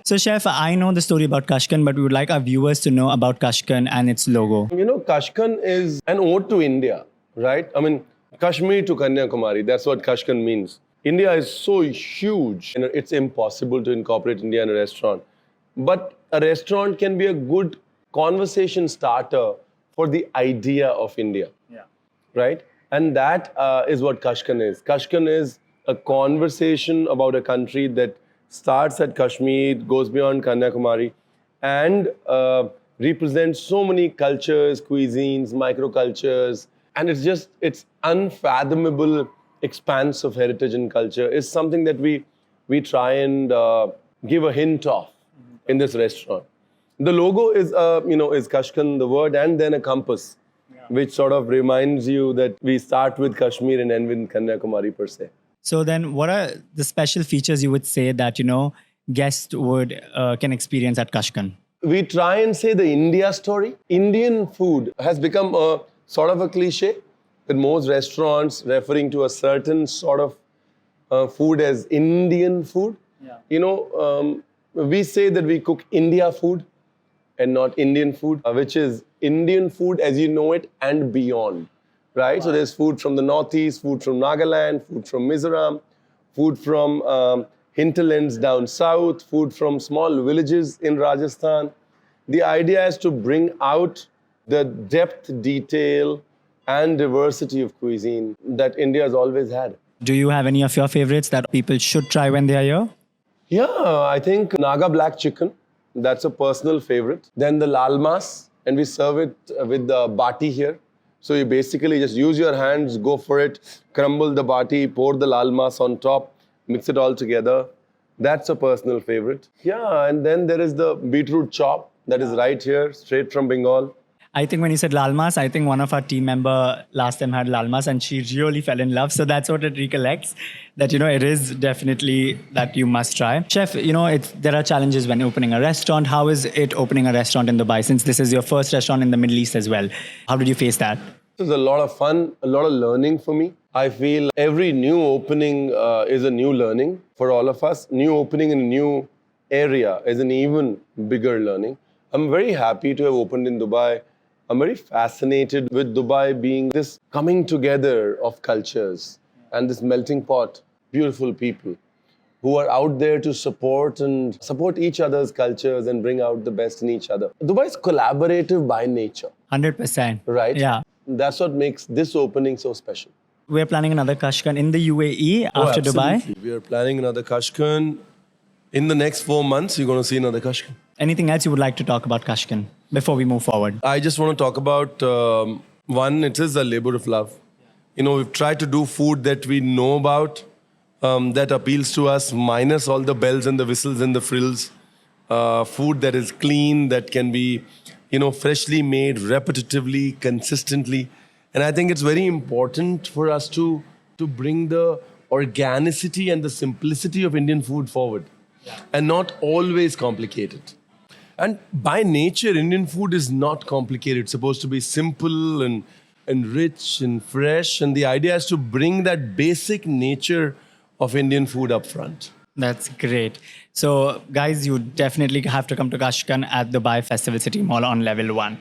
So, Chef, I know the story about Kashkan, but we would like our viewers to know about Kashkan and its logo. You know, Kashkan is an ode to India, right? I mean, Kashmir to Kanyakumari, that's what Kashkan means. India is so huge, and it's impossible to incorporate India in a restaurant. But a restaurant can be a good conversation starter for the idea of India, right? And that is what Kashkan is. Kashkan is a conversation about a country that starts at Kashmir, goes beyond Kanyakumari, and represents so many cultures, cuisines, microcultures, and it's unfathomable expanse of heritage and culture is something that we try and give a hint of in this restaurant. The logo is is Kashkan, the word, and then a compass, which sort of reminds you that we start with Kashmir and end with Kanyakumari per se. So then what are the special features you would say that, guests would can experience at Kashkan? We try and say the India story. Indian food has become a sort of a cliche with most restaurants referring to a certain sort of food as Indian food. We say that we cook India food and not Indian food, which is Indian food as you know it and beyond, right? Wow. So there's food from the Northeast, food from Nagaland, food from Mizoram, food from hinterlands down south, food from small villages in Rajasthan. The idea is to bring out the depth, detail, and diversity of cuisine that India has always had. Do you have any of your favorites that people should try when they are here? Yeah, I think Naga black chicken. That's a personal favorite. Then the lal mas, and we serve it with the bati here. So you basically just use your hands, go for it, crumble the bati, pour the lal mas on top, mix it all together. That's a personal favorite. Yeah, and then there is the beetroot chop that is right here, straight from Bengal. I think when you said lalmas, I think one of our team member last time had lalmas and she really fell in love. So that's what it recollects, that, it is definitely that you must try. Chef, there are challenges when opening a restaurant. How is it opening a restaurant in Dubai, since this is your first restaurant in the Middle East as well? How did you face that? It was a lot of fun, a lot of learning for me. I feel every new opening is a new learning for all of us. New opening in a new area is an even bigger learning. I'm very happy to have opened in Dubai. I'm very fascinated with Dubai being this coming together of cultures and this melting pot, beautiful people who are out there to support each other's cultures and bring out the best in each other. Dubai is collaborative by nature. 100%. Right? Yeah. That's what makes this opening so special. We're planning another Kashkan in the UAE after Dubai. We are planning another Kashkan. In the next 4 months, you're going to see another Kashkan. Anything else you would like to talk about Kashkan before we move forward? I just want to talk about, one, it is a labor of love. We've tried to do food that we know about, that appeals to us, minus all the bells and the whistles and the frills. Food that is clean, that can be, freshly made, repetitively, consistently. And I think it's very important for us to bring the organicity and the simplicity of Indian food forward. And not always complicated. And by nature, Indian food is not complicated. It's supposed to be simple and rich and fresh. And the idea is to bring that basic nature of Indian food up front. That's great. So, guys, you definitely have to come to Kashkan at Dubai Festival City Mall on level 1.